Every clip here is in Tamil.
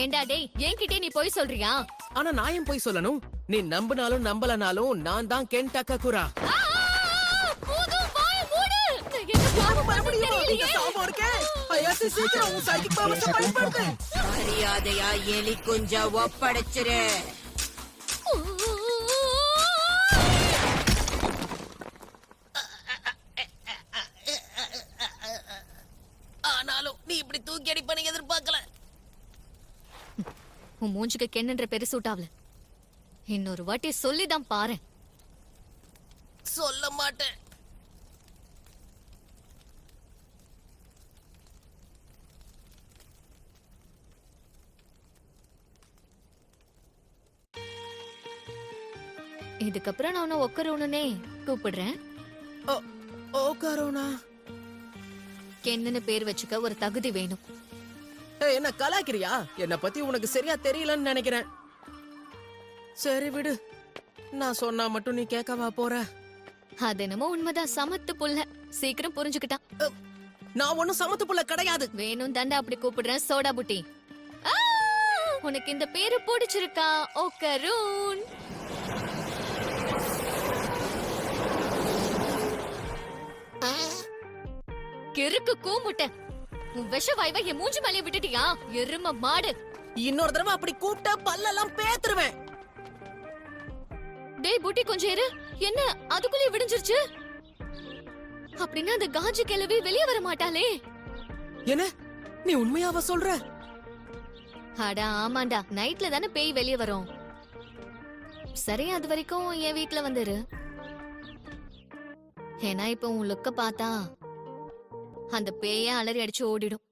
ஏண்டா டேய், என்கிட்டே நீ போய் சொல்றியா? ஆனா நான் ஏன் போய் சொல்லணும்? நீ நம்பினாலும் நம்பலனாலும் நான் தான் கென் டக்ககுரா. மூடு, வாய மூடு. என்ன தெரியலையே. சீக்கிரம் உன் சைக்கிள் பவர்ஸை பயன்படுத்து. மரியாதையா எலி குஞ்ச ஒப்படைச்சிரு. ஆனாலும் நீ இப்படி தூக்கி அடிப்பனு எதிர்பார்க்கல. உன் மூஞ்சுக்கு கென்னுன்ற பெரு சூட்டாவல. இன்னொரு வாட்டி சொல்லிதான் பாரு. சொல்ல மாட்டேன். இதுக்கப்புறம் நான் உன்னை ஒக்கரோனே கூப்பிடுறேன். ஓ கரோனா. கென்னு பேர் வச்சுக்க ஒரு தகுதி வேணும். என்ன கலாக்கிறியா? என்ன பத்தி உனக்கு சரியா தெரியலன்னு நினைக்கிறேன். சரி விடு, நான் சொன்னா மட்டும் நீ கேட்கவா போற? அது என்னமோ உண்மைதான். சமத்து புள்ள சீக்கிரம் புரிஞ்சுக்கிட்டான். நான் ஒண்ணும் சமத்து புள்ள கிடையாது. வேணும் தண்டா அப்படி கூப்பிடுறேன். சோடா புட்டி, உனக்கு இந்த பேரு பிடிச்சிருக்கா? ஓக்கரூன். கிறுக்கு கூமுட்ட. உன் விஷ வாய்வை என் மூஞ்சி மேலே விட்டுட்டியா? எரும மாடு. இன்னொரு தடவை அப்படி கூப்பிட்டா பல்லெல்லாம் பேத்துருவேன். டேய் புட்டி, கொஞ்சம் இரு. என்ன அதுக்குள்ளே விடிஞ்சிருச்சு? அப்படின்னா அந்த காஜி கிழவி வெளியே வர மாட்டாளே? என்ன நீ உண்மையாவ சொல்ற? அடா ஆமாண்டா, நைட்ல தானே பேய் வெளியே வரும். சரி, அது வரைக்கும் என் வீட்டுல வந்துரு. ஏன்னா இப்ப உன் லுக்க பார்த்தா அந்த பேய அலறி அடிச்சு ஓடிடும்.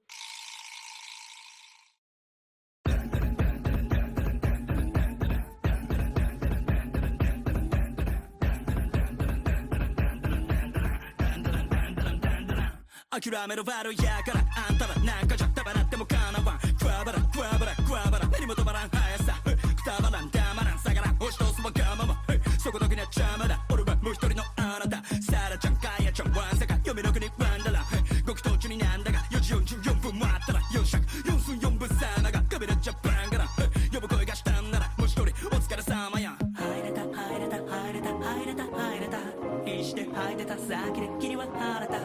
諦めろバロやからあんたらなんかじゃたばなってもかなわんクワバラクワバラクワバラ何も止まらん速さくたばらんたまらん下がらん押し通すわがままそこだけには邪魔だ俺はもう一人のあなたサラちゃんカヤちゃんワンサカ嫁の国ワンダラ極東中になんだが4時44分待ったら4尺4分4分さながカメラジャパンから呼ぶ声がしたんならもう一人お疲れ様や入れた入れた入れた入れた入れた必死で吐いてた先で君は晴れた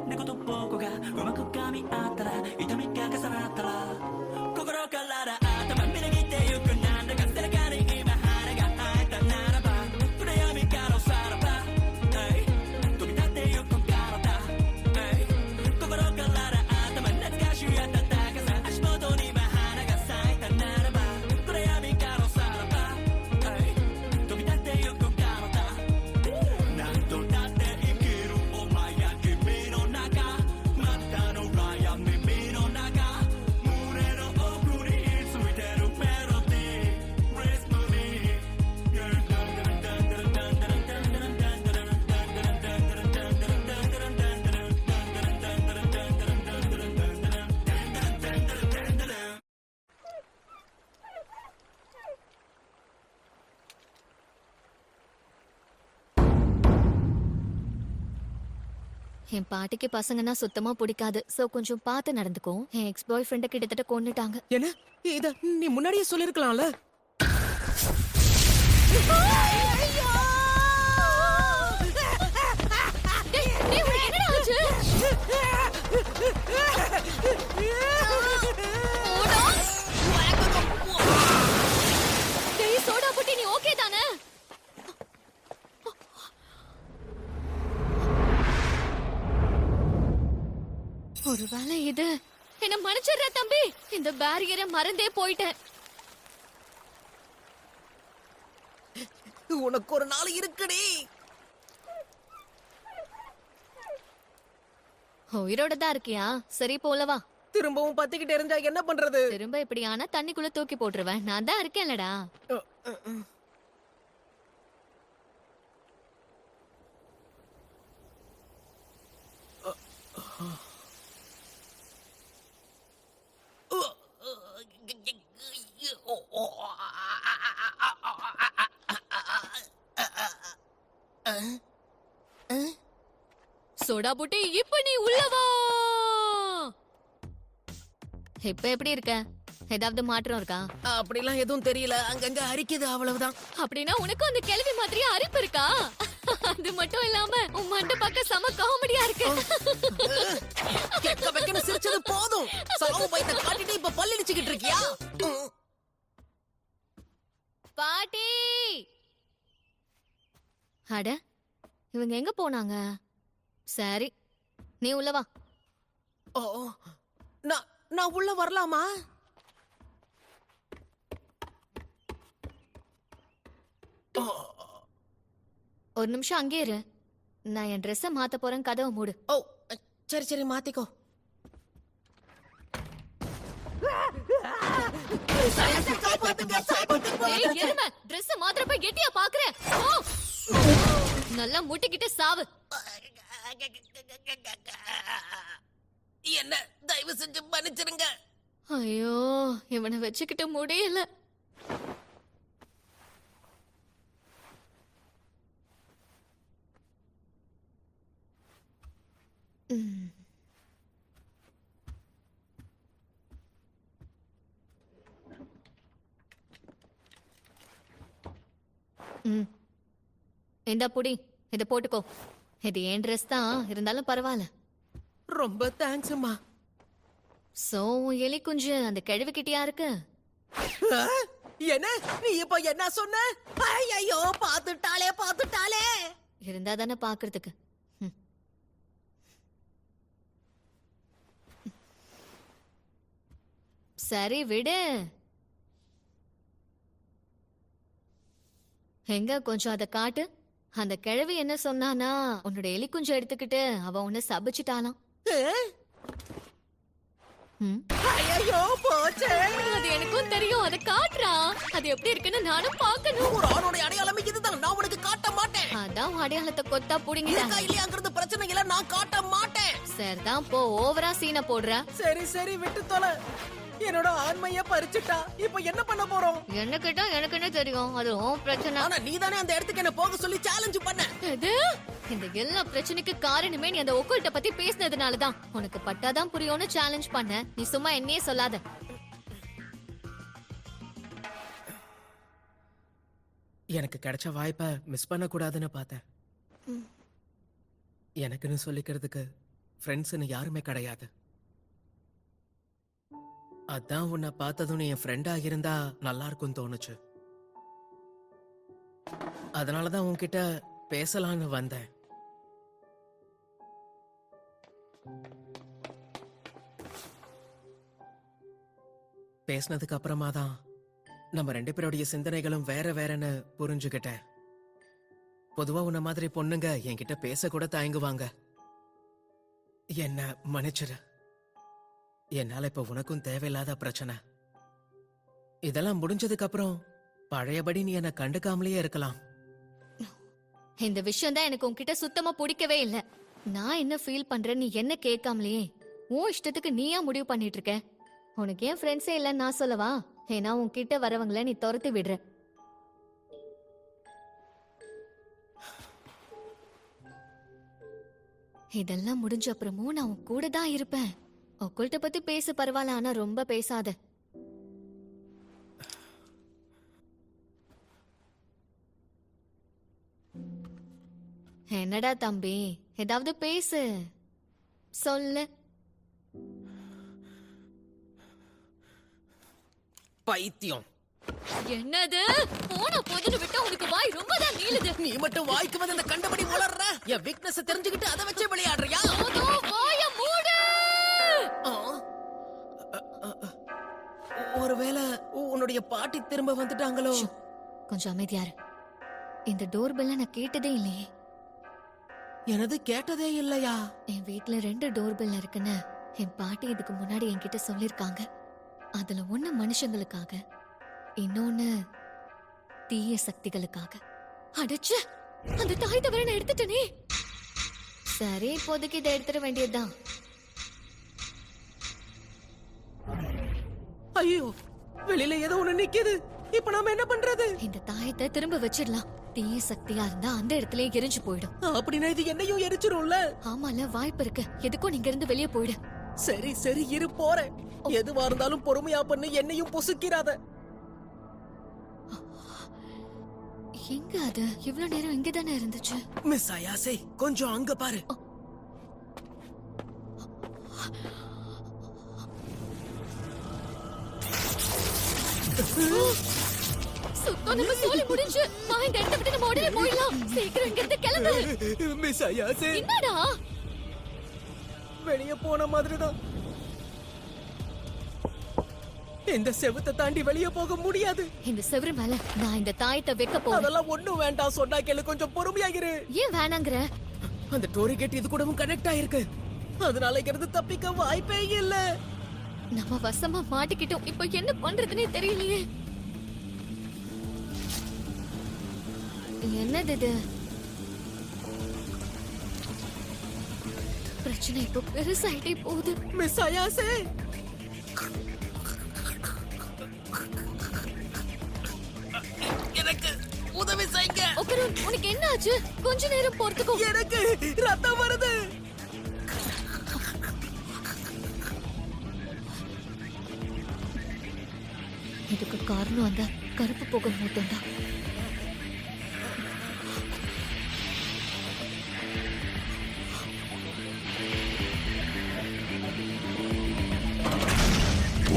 猫と僕がうまく噛み合ったら痛みが重なったら心から頭みなぎってゆくなんだか背中に今羽が生えたならば暗闇からさらば飛び立ってゆく体心から頭懐かしい暖かさ足元には花が咲いたならば暗闇からさらば飛び立ってゆく体何度だって生きるお前や君の中またの暗闇耳の中胸の奥についてるメロディー Breathe me என் பாட்டிக்கு பசங்கன்னா சுத்தமா பிடிக்காது. சோ கொஞ்சம் பார்த்து நடந்துக்கோ. என் எக்ஸ் பாய் ஃப்ரெண்ட கிட்டத்தட்ட கொன்னுட்டாங்க. என்ன இத நீ முன்னாடியே சொல்லிருக்கலாம்ல. டேய், உனக்கு என்னடா ஆச்சு? டேய் சோடா புட்டி, நீ ஓகே தானே? ஒருவேளை இது என்ன மன்னிச்சிடுற தம்பி. இந்த பேரியரை மறந்தே போயிட்டேன். உனக்கு ஒரு நாள் இருக்குடி. உயிரோட தான் இருக்கியா? சரி போலவா. திரும்பவும் பத்திக்கிட்டு இருந்தா என்ன பண்றது? திரும்ப இப்படி ஆனா தண்ணிக்குள்ள தூக்கி போட்டுருவேன். நான் தான் இருக்கேன்லடா. சோடா புட்டி, இப்ப நீ உள்ளவா. இப்ப எப்படி இருக்க? ஏதாவது மாற்றம் இருக்கா? அப்படிலாம் எதுவும் தெரியல, அங்கங்க அரிக்குது அவ்வளவுதான். அப்படின்னா உனக்கும் அந்த கிழவி மாதிரியே அரிப்பு இருக்கா? அது மட்டும் இல்லாம உன் மண்டை பார்க்க செம காமெடியா இருக்கு. கெக்க வெக்கன்னு சிரிச்சது போதும். சாவு பயத்தை காட்டிட்டு இப்ப பல்லிடிச்சுக்கிட்டு இருக்கியா? பாட்டி! அட, இவங்க எங்க போனாங்க? சரி, நீ உள்ள வா. ஓ, நான் உள்ள வரலாமா? ஒரு நிமிஷம் அங்கே இரு. நான் என் ட்ரெஸ்ஸ மாத்த போறேன், கதவை மூடு. ஓ, சரி சரி, மாத்திக்கோ. ஏய், எருமை, ட்ரெஸ் மாத்திரப்ப கெட்டியா பாக்குறேன். ஓ! நல்லா முட்டிக்கிட்டு சாவு. என்ன தயவு செஞ்சு மன்னிச்சிருங்க. ஐயோ, இவனை வச்சுக்கிட்டு முடியல. ம். ம். இந்தா புடி, இத போட்டுக்கோ. இது என் ட்ரெஸ் தான், இருந்தாலும் பரவாயில்ல. ரொம்ப தேங்க்ஸ்மா. சோ, உன் எலி குஞ்சு அந்த கிழவிக்கிட்டயா இருக்கு? என்ன நீ இப்ப என்ன சொன்ன? ஐயோ, பாத்துட்டாளே. இருந்தா தானே பாக்குறதுக்கு. ம். சரி விடு. எங்க கொஞ்சம் அத காட்டு. அந்த கிழவி என்ன சொன்னானா, உன்னோட எலி குஞ்சு எடுத்துக்கிட்டு அவ உன்னை சபிச்சுட்டாலாம். ம். ஐயோ, போச்சே. அது எனக்கும் தெரியும். அதை காட்டுறா. அது எப்படி இருக்குன்னு நானும் பார்க்கணும். ஒரு ஆணோட அடையாளம் இதுதான். நான் உனக்கு காட்ட மாட்டேன். அதான் உன் அடையாளத்தை கொத்தா புடிங்கிட்டாங்க. இருக்கா இல்லையாங்கிறது பிரச்சனை இல்ல, நான் காட்ட மாட்டேன். சரிதான் போ, ஓவரா சீனை போடுற. சரி சரி, விட்டு தொலை. என்னோட ஆண்மைய பறிச்சுட்டா. இப்ப என்ன பண்ண போறோம்? என்ன கேட்டா எனக்கு என்ன தெரியும்? அது உன் பிரச்சனை. ஆனா நீ தானே அந்த இடத்துக்கு என்ன போக சொல்லி சேலஞ்ச் பண்ண. எது? இந்த எல்லா பிரச்சனைக்கு காரணமே நீ அந்த ஒக்கல்ட்ட பத்தி பேசினதுனாலதான். உனக்கு பட்டாதான் புரியும்னு சேலஞ்ச் பண்ண. நீ சும்மா என்னையே சொல்லாத. எனக்கு கிடைச்ச வாய்ப்பை மிஸ் பண்ண கூடாதுன்னு பார்த்தேன். எனக்குன்னு சொல்லிக்கிறதுக்கு ஃப்ரெண்ட்ஸ்னு யாருமே கிடையாது. அதான் உன்னை பார்த்ததும் நீ என் ஃப்ரெண்டா இருந்தா நல்லா இருக்கும் தோணுச்சு. அதனாலதான் உன்கிட்ட பேசலான்னு வந்தேன். பேசினதுக்கு அப்புறமா தான் நம்ம 2 பேருடைய சிந்தனைகளும் வேற வேறன்னு புரிஞ்சுக்கிட்டேன். பொதுவா உன்ன மாதிரி பொண்ணுங்க என்கிட்ட பேச கூட தயங்குவாங்க. என்ன மன்னிச்சிரு. என்னால இப்ப உனக்கும் தேவையில்லாத பிரச்சனை. இதெல்லாம் முடிஞ்சதுக்கு அப்புறம் பழையபடி நீ என்ன கண்டுக்காமலேயே இருக்கலாம். இந்த விஷயம் தான் எனக்கு உன்கிட்ட சுத்தமா பிடிக்கவே இல்ல. நான் என்ன ஃபீல் பண்றேன் நீ என்ன கேட்காமலேயே உன் இஷ்டத்துக்கு நீயா முடிவு பண்ணிட்டு இருக்க. உனக்கு ஏன் ஃப்ரெண்ட்ஸே இல்லன்னு நான் சொல்லவா? ஏன்னா உன்கிட்ட வரவங்கள நீ துரத்தி விடுற. இதெல்லாம் முடிஞ்ச அப்புறமும் நான் உன் கூட தான் இருப்பேன். ஒக்கல்ட்ட பத்தி பேச பரவாயில்ல, ஆனா ரொம்ப பேசாத. என்னடா தம்பி, ஏதாவது பேசு, சொல்லு. பைத்தியம். என்னது? போன போதுன்னு விட்டா உனக்கு வாய் ரொம்ப தான் நீளுது. நீ மட்டும் வாய்க்கு வந்து அந்த கண்டபடி உளர்ற. என் வீக்னஸ் தெரிஞ்சுக்கிட்டு அதை வச்சு விளையாடுறியா? வாய மூடு. ஒருவேளை உன்னுடைய பாட்டி திரும்ப வந்துட்டாங்களோ? கொஞ்சம் அமைதியா இரு. இந்த டோர் பெல்ல நான் கேட்டதே இல்லையே. எனது கேட்டதே இல்லையா? என் வீட்ல 2 டோர் பெல் இருக்குன்னு என் பாட்டி இதுக்கு முன்னாடி என்கிட்ட சொல்லிருக்காங்க. அதுல ஒண்ணு மனுஷங்களுக்காக, இன்னொன்னு தீய சக்திகளுக்காக. அடச்சே, அந்த தாய் தவிர நான் எடுத்துட்டேனே. சரி, இப்போதைக்கு இதை எடுத்துட வேண்டியதுதான். ஐயோ, வெளியில ஏதோ ஒண்ணு நிக்குது. இப்ப நாம என்ன பண்றது? இந்த தாயத்தை திரும்ப வச்சிடலாம். தீய சக்தியா இருந்தா அந்த இடத்துலயே எரிஞ்சு போயிடும். அப்படின்னா இது என்னையும் எரிச்சிரும்ல? ஆமால, வாய்ப்பு இருக்கு. எதுக்கும் நீங்க இருந்து வெளியே போயிடு. சரி சரி இரு போறேன். எதுவா இருந்தாலும் பொறுமையா பண்ணு, என்னையும் பொசுக்கிறாத. எங்க அது இவ்வளவு நேரம் இங்கதானே இருந்துச்சு? மிஸ் அயாசே, கொஞ்சம் அங்க பாரு. சுத்தம் நம்ம சோலி முடிஞ்சு. நான் இந்த இடத்தை விட்டு நம்ம உடனே போயிடலாம். சீக்கிரம் இங்க இருந்து கிளம்பு. மிஸ் அயாசே, என்னடா வெளியே போன மாதிரிதான். இந்த செவுத்தை தாண்டி வெளியே போக முடியாது. இந்த செவரு மேல நான் இந்த தாயத்தை வைக்க போறேன். அதெல்லாம் ஒண்ணும் வேண்டாம், சொன்னா கேளு, கொஞ்சம் பொறுமையா இரு. ஏன் வேணாங்கற? அந்த டோரி கேட் இது கூடவும் கனெக்ட் ஆயிருக்கு. அதனால இங்கிருந்து தப்பிக்க வாய்ப்பே இல்ல. நம்ம வசமா மாட்டிக்கிட்டோம். இப்போ என்ன பண்றதுன்னே தெரியலையே. என்னது இது? பிரச்சனை இப்போ பெருசாயிட்டே போகுது. மிஸ் அயாசே, எனக்கு உதவி செய்யுங்க. ஒக்கரு, உனக்கு என்ன ஆச்சு? கொஞ்ச நேரம் பொறுத்துக்கோ. எனக்கு ரத்தம் வருது. இதுக்கு காரணம் அந்த கருப்பு புகை மூட்டம் தான்.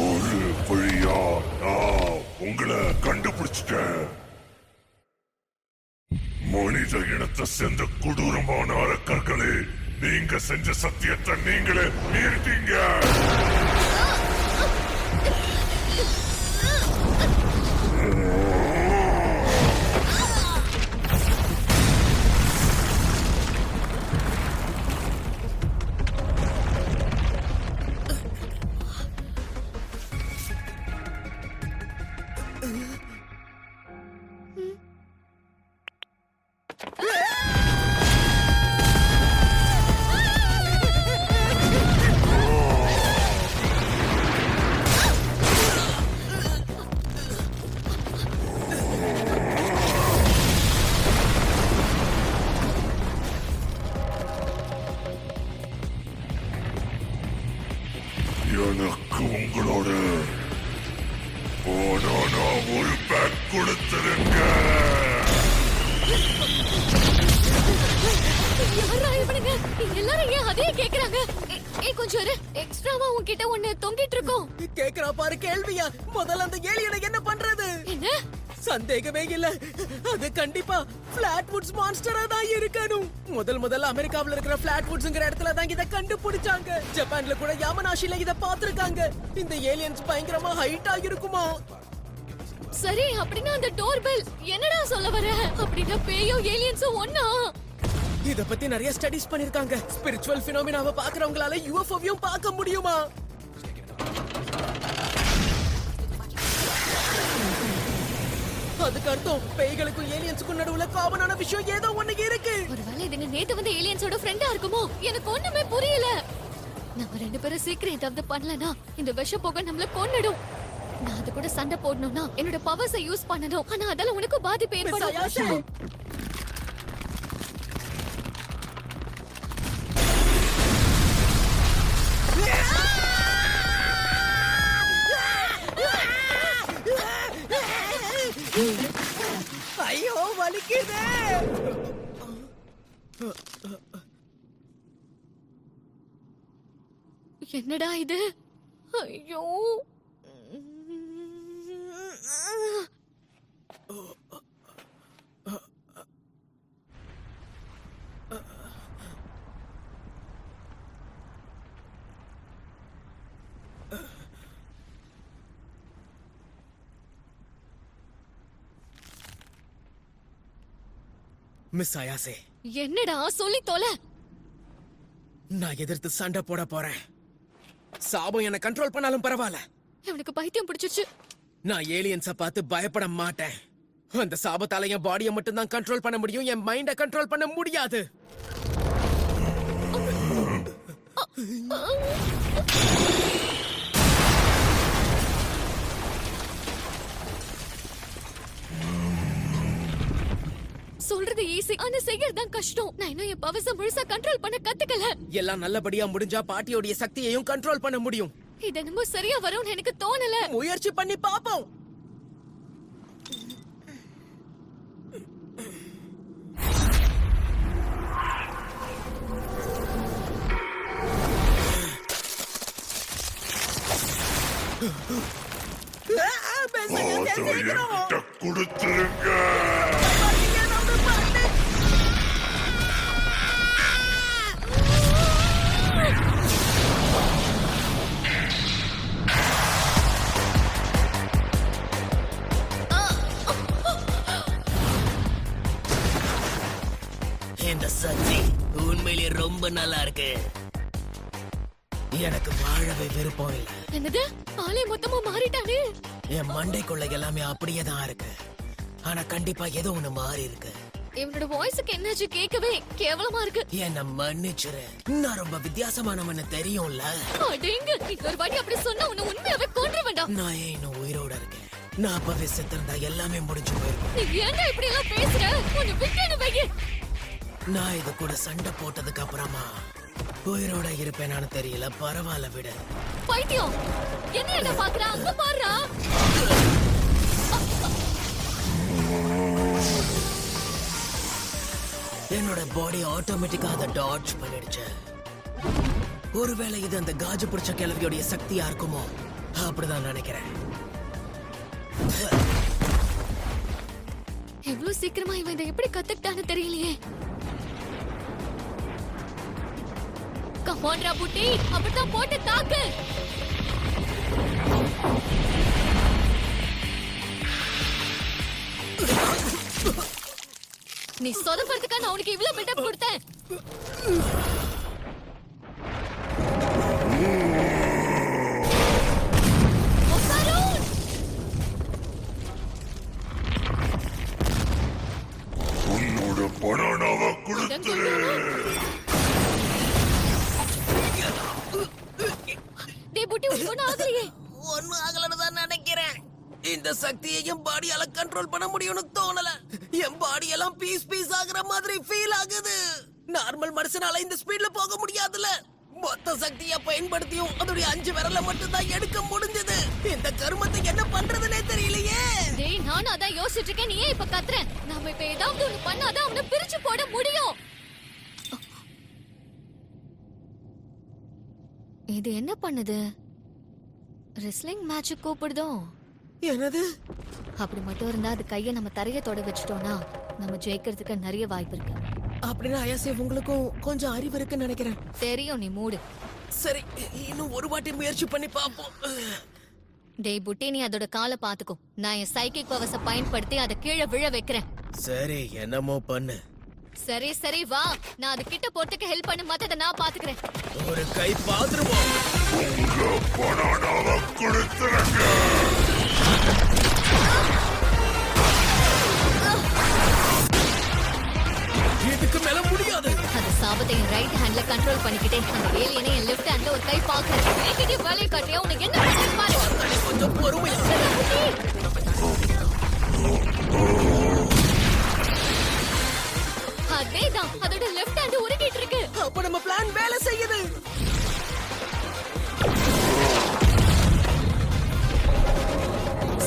ஒரு வழியா நான் உங்களை கண்டுபிடிச்சிட்டேன். மனித இனத்தை சேர்ந்த கொடூரமான அரக்கர்களே, நீங்க செஞ்ச சத்தியத்தை நீங்களே மீறிட்டீங்க. எனக்கு உங்களோட போனா ஒரு பேக் கொடுத்துருங்க. யாரா இவனுங்க? எல்லாரும் ஏன் அதே கேக்குறாங்க? கொஞ்சம் இரு. எக்ஸ்ட்ராவா உன்கிட்ட ஒண்ணு தொங்கிட்டு இருக்கோம். கேக்குறா பாரு கேள்வியா. முதல்ல அந்த ஏலியனை என்ன பண்றது? என்ன? சந்தேகமே இல்ல, அது கண்டிப்பா பிளாட்வுட்ஸ் மான்ஸ்டரா தான் இருக்கணும். முதல்ல அமெரிக்காவுல இருக்கிற பிளாட்வுட்ஸ்ங்கற இடத்துல தான் இத கண்டுபிடிச்சாங்க. ஜப்பான்ல கூட யாமனாஷில இத பாத்துருக்காங்க. இந்த ஏலியன்ஸ் பயங்கரமா ஹைட்டா இருக்குமா? சரி, அப்படின்னா அந்த டோர் பெல் என்னடா சொல்ல வர? அப்படின்னா பேயோ ஏலியன்ஸோ ஒண்ணா? இத பத்தி நிறைய ஸ்டடிஸ் பண்ணிருக்காங்க. ஸ்பிரிச்சுவல் பினாமினாவை பாக்குறவங்களால யுஎஃப்ஓவையும் பார்க்க முடியுமா? அதுக்கு அர்த்தம் பேய்களுக்கும் ஏலியன்ஸுக்கும் நடுவுல காமனான விஷயம் ஏதோ ஒண்ணு இருக்கு. ஒருவேளை இதுங்க நேத்து வந்து ஏலியன்ஸோட ஃப்ரெண்டா இருக்குமோ? எனக்கு ஒண்ணுமே புரியல. நம்ம ரெண்டு பேரும் சீக்கிரம் ஏதாவது பண்ணலனா இந்த விஷ புகை நம்மள கொன்னுடும். நான் அது கூட சண்டை போடணும்னா என்னோட பவர்ஸை யூஸ் பண்ணணும். ஆனா அதால உனக்கு பாதிப்பு ஏற்படும். ஐயோ வலிக்குதே. என்னடா இது? ஐயோ, மிஸ் அயாசே, என்னடா சொல்லி தொலை. நான் எதிர்த்து சண்டை போட போறேன். சாபம் என்ன கண்ட்ரோல் பண்ணாலும் பரவாயில்ல. எனக்கு பைத்தியம் பிடிச்சிருச்சு. நான் ஏலியன்ஸ பார்த்து பயப்பட மாட்டேன். அந்த சாபத்தால என் பாடியை மட்டும் தான் கண்ட்ரோல் பண்ண முடியும், என் மைண்ட கண்ட்ரோல் பண்ண முடியாது. சொல்றது ஈஸி ஆனா செய்யறது தான் கஷ்டம். நான் இன்னும் என் பவர்ஸ முழுசா கண்ட்ரோல் பண்ண கத்துக்கல. எல்லாம் நல்லபடியா முடிஞ்சா பாட்டியோட சக்தியையும் கண்ட்ரோல் பண்ண முடியும். இது என்னமோ சரியா வரும்னு எனக்கு தோணல. முயற்சி பண்ணி பாப்போம். அதை என்கிட்ட கொடுத்துருங்க. இந்த சக்தி உண்மையிலேயே ரொம்ப நல்லா இருக்கு. எனக்கு வாழவே விருப்பம் இல்ல. என்னது ஆளே மொத்தமா மாறிட்டானே. என் மண்டைக்குள்ள எல்லாமே அப்படியே தான் இருக்கு. ஆனா கண்டிப்பா ஏதோ ஒண்ணு மாறி இருக்கு. இவனோட வாய்ஸுக்கு என்னாச்சு கேட்கவே கேவலமா இருக்கு. என்ன மன்னிச்சிரு. நான் ரொம்ப வித்தியாசமானவன்னு தெரியும்ல. அடேங்க இன்னொரு வாட்டி அப்படி சொன்னா உன்னை உண்மையாவே கொன்று வேண்டாம். நான் ஏன் இன்னும் உயிரோட இருக்கேன்? நான் அப்பவே செத்திருந்தா எல்லாமே முடிஞ்சு போயிருக்கும். நீ ஏன்டா இப்படி எல்லாம் பேசுற? உன்னை விட்டேன்னு வையே. நான் இது கூட சண்டை போட்டதுக்கு அப்புறமா உயிரோட இருப்பேனான்னு தெரியல. பரவாயில்ல விட. பைத்தியம் என்ன பாக்குற? அங்க பாருடா. என்னோட பாடி ஆட்டோமேட்டிக்கா அதை டாட்ஜ் பண்ணிடுச்சு. ஒருவேளை இது அந்த காஜு பிடிச்ச கிழவியோடைய சக்தியா இருக்குமோ? அப்படிதான் நினைக்கிறேன். எவ்வளவு சீக்கிரமா இவன் இதை எப்படி கத்துக்கிட்டான்னு தெரியலையே. கமான்டா புட்டி, அப்படிதான் போட்டு தாக்கு. நீ சொதப்படுறதுக்கா நான் உனக்கு இவ்வளவு பில்டப் கொடுத்தேன். உன்னோட பனானாவை கொடுத்துரு. டேய் புட்டி உனக்கு ஒண்ணும் ஆகலையே. ஒன்னும் ஆகலன்னு தான் நினைக்கிறேன். இந்த சக்தியை என் பாடியால கண்ட்ரோல் பண்ண முடியும்னு தோணல. என் பாடி எல்லாம் பீஸ் பீஸ் ஆகுற மாதிரி ஃபீல் ஆகுது. நார்மல் மனுஷனால இந்த ஸ்பீட்ல போக முடியாதுல. மொத்த சக்தியை பயன்படுத்தியும் அதோட 5 விரல மட்டும் தான் எடுக்க முடிஞ்சது. இந்த கர்மத்தை என்ன பண்றதுனே தெரியலையே. டேய் நானும் அதான் யோசிச்சுட்டு இருக்கேன். நீ ஏன் இப்ப கத்துற? நாம இப்ப ஏதாவது ஒண்ணு பண்ணாதான் அவனை பிரிச்சு போட முடியும். இது என்ன பண்ணுது? ரெஸ்லிங் மேட்ச் கூப்பிடுதோ? என்னது? அப்படி மட்டும் இருந்தா அது கைய நம்ம தரைய தொட வச்சிட்டோம்னா நம்ம ஜெயிக்கிறதுக்கு நிறைய வாய்ப்பு இருக்கு. அப்படின்னா அயாசே உங்களுக்கும் கொஞ்சம் அறிவு இருக்குன்னு நினைக்கிறேன். தெரியும், நீ மூடு. சரி, இன்னும் ஒரு வாட்டி முயற்சி பண்ணி பாப்போம். டேய் புட்டி, நீ அதோட காலை பாத்துக்கோ. நான் என் சைக்கிக் பவர்ஸ பயன்படுத்தி அதை கீழே விழ வைக்கிறேன். சரி, என்னமோ பண்ணு. சரி சரி வா, நான் அது கிட்ட போறதுக்கு ஹெல்ப் பண்ணு. மத்தத நான் பாத்துக்கிறேன். ஒரு கை பாத்துருவோம். உங்க பனானாவை கொடுத்துருங்க. இதுக்கு மேல முடியாது. அந்த சாபத்தை என் ரைட் ஹேண்ட்ல கண்ட்ரோல் பண்ணிக்கிட்டே அந்த ஏலியனை என் லெஃப்ட் ஹேண்ட்ல ஒரு கை பாக்குறேன். நெகட்டிவ் வேலையை காட்டியா உனக்கு என்ன பிரச்சனை பாரு. கொஞ்சம் பொறுமையா. அதேதான், அதோட லெஃப்ட் ஹேண்ட் உருகிட்டு இருக்கு. அப்ப நம்ம பிளான் வேலை செய்யுது.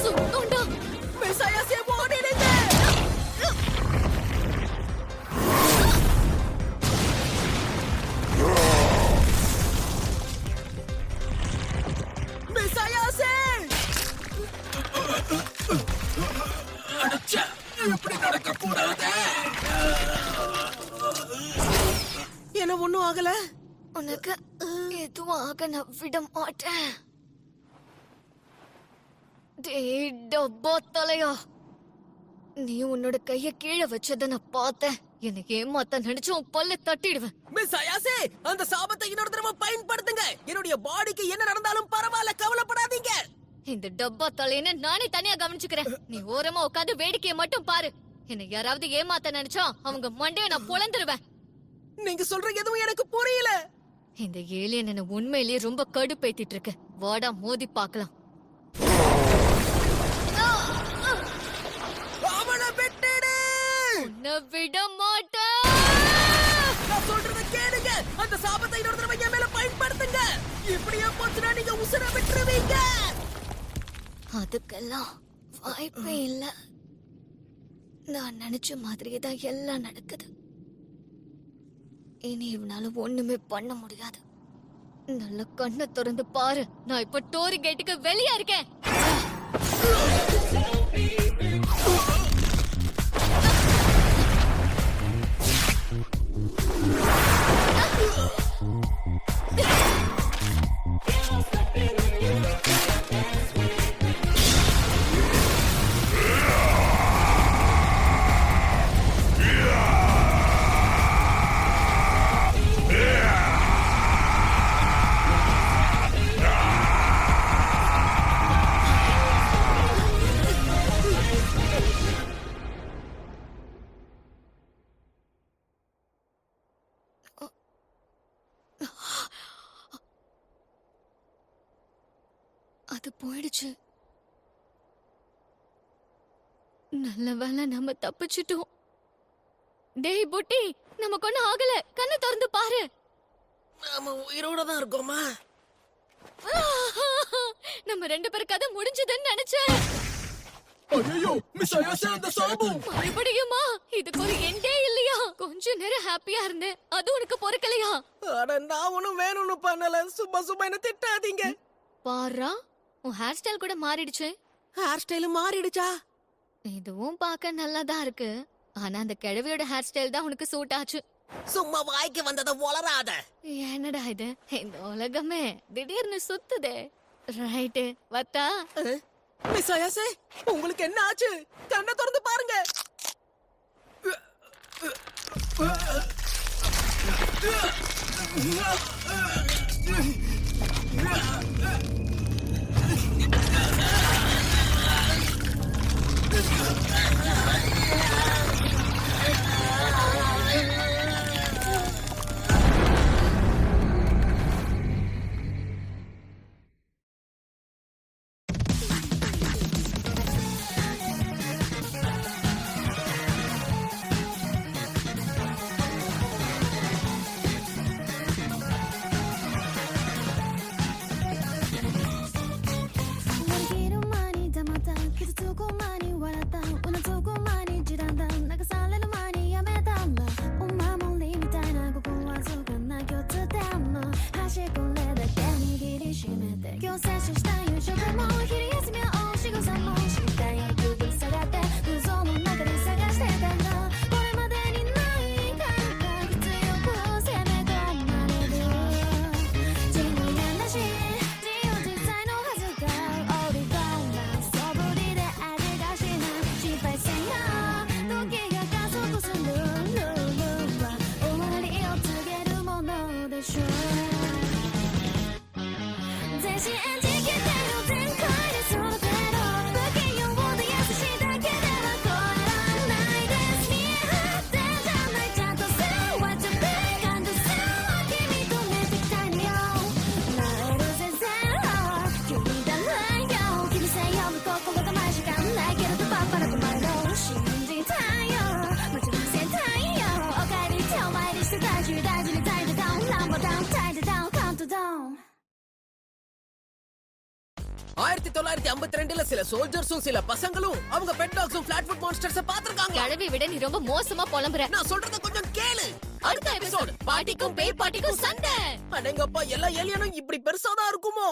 சுத்தம்டா. மெசாயா சேவ் ஓடிடுங்க. மெசாயா சேவ். அடச்சா, இப்படி நடக்க கூடாது. என்ன ஒண்ணும் ஆகல. உனக்கு எதுவும் ஆக நான் விட மாட்டேன். டேய் டப்பா தலையா, நீ உன்னோட கைய கீழே வச்சத நான் பார்த்தேன். எனக்கு ஏமாத்த நினைச்சு உன் பல்ல தட்டிடுவேன். மிஸ் அயாசே, அந்த சாபத்தை இன்னொரு தடவை பயன்படுத்துங்க. என்னுடைய பாடிக்கு என்ன நடந்தாலும் பரவாயில்ல, கவலைப்படாதீங்க. இந்த டப்பா தலைன்னு நானே தனியா கவனிச்சுக்கிறேன். நீ ஓரமா உட்காந்து வேடிக்கையை மட்டும் பாரு. என்னை யாராவது ஏமாத்த நினைச்சா அவங்க மண்டைய நான் பொளந்துருவேன். நீங்க சொல்ற எதுவும் எனக்கு புரியல. இந்த ஏலியன் என்ன உண்மையிலேயே ரொம்ப கடுப்பேத்திட்டு இருக்கு. வாடா மோதி பார்க்கலாம். அவனை விட்டுடு. உன்னை விட மாட்டேன். நான் சொல்றத கேளுங்க. அந்த சாபத்தை இன்னொரு தடவை என் மேல பயன்படுத்துங்க. இப்படியே போச்சுனா நீங்க உசுர விட்டுருவீங்க. அதுக்கெல்லாம் வாய்ப்பே இல்ல. நான் நினைச்ச மாதிரியே தான் எல்லாம் நடக்குது. இனி இவனால ஒண்ணுமே பண்ண முடியாது. நல்ல கண்ணை திறந்து பாரு. நான் இப்ப டோரி கேட்டுக்கு வெளியா இருக்கேன். அது போயிடுச்சு. நல்ல வேளை நம்ம தப்பிச்சிட்டோம். டேய் புட்டி, நமக்கு ஒண்ணும் ஆகல. கண்ணை திறந்து பாரு. நாம உயிரோட தான் இருக்கோமா? நம்ம 2 பேர் கதை முடிஞ்சதுன்னு நினைச்சேன். ஐயோ, மிஸ் ஆயாசே அந்த சாபு. மறுபடியுமா? இதுக்கு ஒரு எண்டே இல்லையா? கொஞ்ச நேரம் ஹாப்பியா இருந்தேன். அது உனக்கு பொறுக்கலையா? அட நான் ஒண்ணும் வேணும்னு பண்ணல. சும்மா சும்மா என்ன திட்டாதீங்க. பாரா, உன் ஹேர் ஸ்டைல் கூட மாறிடுச்சு. ஹேர் ஸ்டைல் மாறிடுச்சா? இதுவும் பார்க்க நல்லாதான் இருக்கு. ஆனா அந்த கிழவியோட ஹேர் ஸ்டைல் தான் உனக்கு சூட் ஆச்சு. சும்மா வாய்க்கு வந்தத வளராத. என்னடா இது? இந்த உலகமே திடீர்னு சுத்துதே. ரைட்டு, வத்தா. மிஸ் ஆயாசே, உங்களுக்கு என்ன ஆச்சு? கண்ணை திறந்து பாருங்க. சில சோல்ஜர்ஸும் சில பசங்களும் அவங்க பெட் டாக்ஸும் ஃபிளாட்ஃபுட் மான்ஸ்டர்ஸ பாத்துருக்காங்க. கிழவி விட நீ ரொம்ப மோசமா புலம்புற. நான் சொல்றத கொஞ்சம் கேளு. அடுத்த எபிசோட் பாட்டிக்கும் பேய் பாட்டிக்கும் சண்டை. அடங்கப்பா, எல்லா ஏலியனும் இப்படி பெருசாதான் இருக்குமோ?